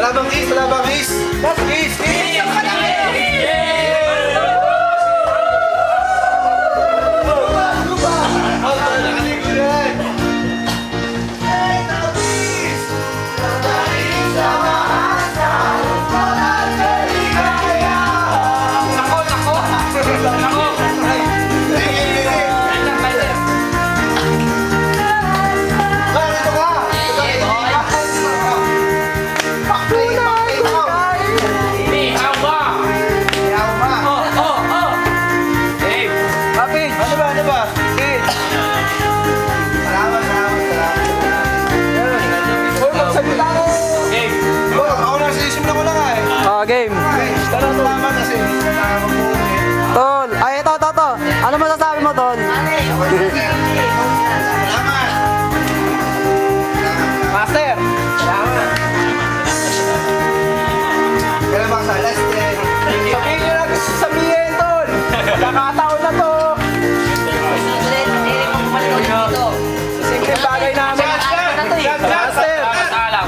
Wala bang kiss? Wala bang kiss? Kiss! Kiss! Game. Tol, ay ito. Ano masasabi mo, Tol? Master. Salamat. Kailan ba sa last day? Sabihin nyo na gusto sabihin, Tol. Kakataon na to. Simple bagay namin. Master.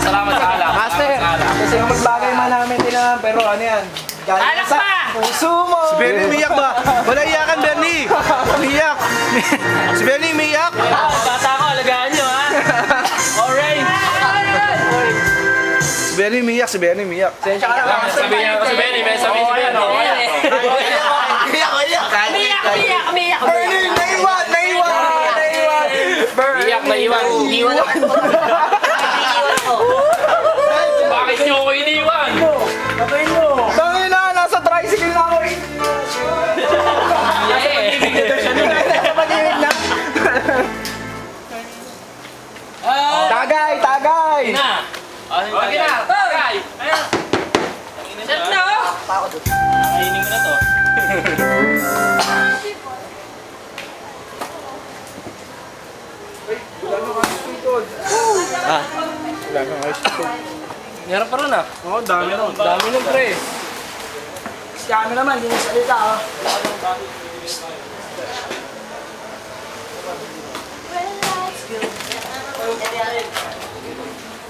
Salamat sa alak. Master. Kasi yung magbagay man namin tinahan, pero ano yan? Alak pa! Puso mo! Si Bernie umiyak ba? Wala iyakan, Bernie! Umiyak! Si Bernie umiyak! Bata ko, alagaan nyo ha! Alright! Si Bernie umiyak, si Bernie umiyak. Sabihin ako si Benny, may sabihin si Benny. Umiyak! Bernie, naiwan! Iiwan ako. Bakit nyo ako iniwan? Tangin na! Nasa tricycle na ako! Tagay! Okay na! Tagay! Set na! Kainin ko na to. Wala nang ice cream. Meron pa rin ah. Oo, dami nun. Dami nun pre. Si Kami naman, hindi nagsalita oh.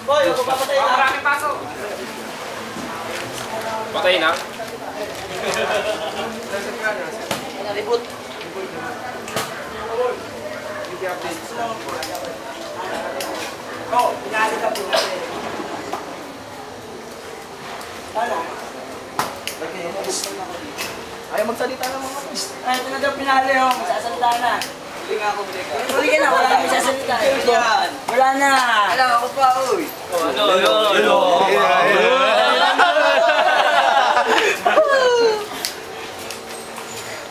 Boy, papatay na. Maraming paso. Patay na? Reboot. Oh, pinali ka po. Ano? Ayaw magsalita ng mga Ay, ito na daw pinali oh. Masasalita na. Huli ka na, wala na masasalita. Wala na. Wala ako pa, uy.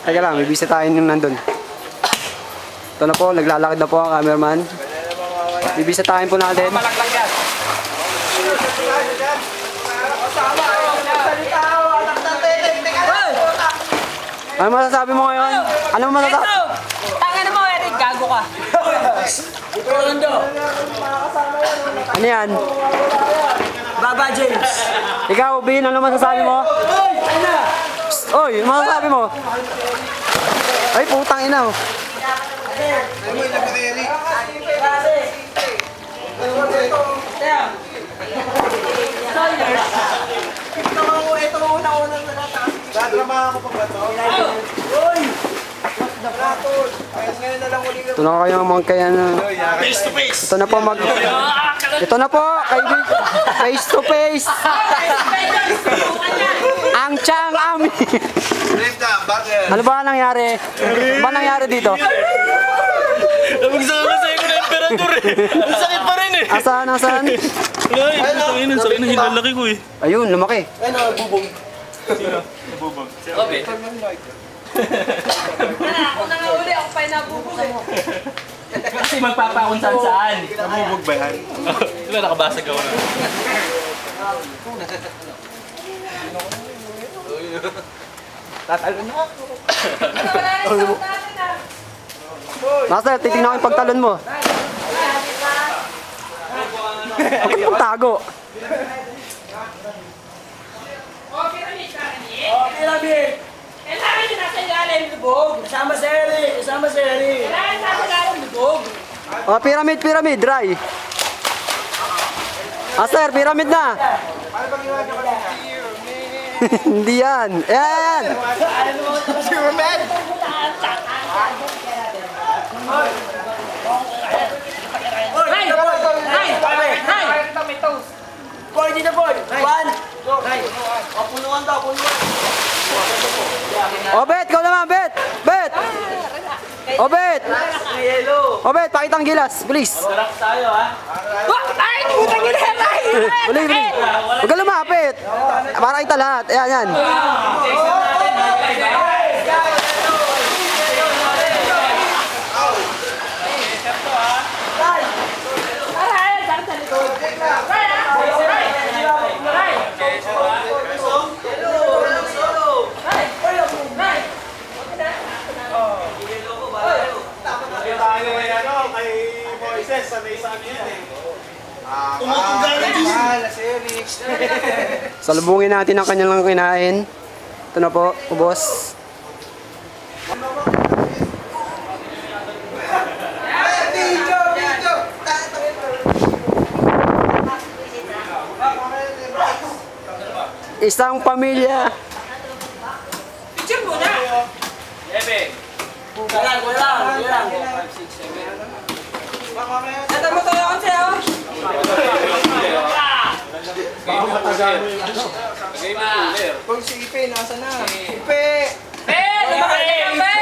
Teka lang, may bisita tayo yung nandun. Ito na po, naglalakad na po ang cameraman. Bibisitahin po natin. Malaklag yan. Ano masasabi mo ngayon? Ano masasabi? Tangan mo, Eric. Gago ka. Ano yan? Baba James. Ikaw, Bin, ano masasabi mo? Oy, ano masasabi mo? Ay, putang ina oh. Ito mo una-una na nataas. Dadrama ako pag bato. Uy! Ngayon na lang uli ka. Ito na kayo mga kaya na. Face to face. Ito na po Ito na po, kaibigan. Face to face. Ang Chang Ami. Ano ba nangyari? Ano ba nangyari dito? Nabagsama sa'yo ko na imperator eh. Ang sakit pa rin eh. Asaan? Ay, ang sakit na hinalaki ko eh. Ayun, lumaki. Ay, nabubong. Okay. Ako na nga uli, ako pa yung nabubog eh. Kasi magpapakon saan. Nabubog ba yan? Diba nakabasag ako na. Tatalo na ako. Wala na yung sound natin ah. Master, titignan ko yung pagtalon mo. Ang tago. Okay, Ramit, Ramit. Okay, Labi. Kailangan nyo nasa ilalim lubog. Kasama si Eri. Kailangan nasa ilalim lubog. Oh, pyramid, dry. Master, pyramid na. Hindi yan. Ayan! Hay! Hay! Hay! Boy, dito boy. One. O, punuan daw, punuan. O, Bet! Ikaw naman, Bet! Bet! O, Bet! Yellow. O, Bet! Pakita ang gilas, please. Sarap tayo, ha? Ay! Putang ina! Ay! Bili, bili. Huwag ka lumapit. Para kita lahat. Ayan, yan. Jason natin, ha? Ay! Saan sa likod? Ay! Kay Moises, sanay sa ano yan eh. Tumutugala din. Si Eric. Salubungin natin ang kanyang kinain. Ito na po, ubos. Isang pamilya. Picture mo na! Ebe. Wala. Ito mo tayo kasi oh! Game cooler. Kung si Ipe, nasa na? Ipe! Ben! Ano ba kayo, Ben?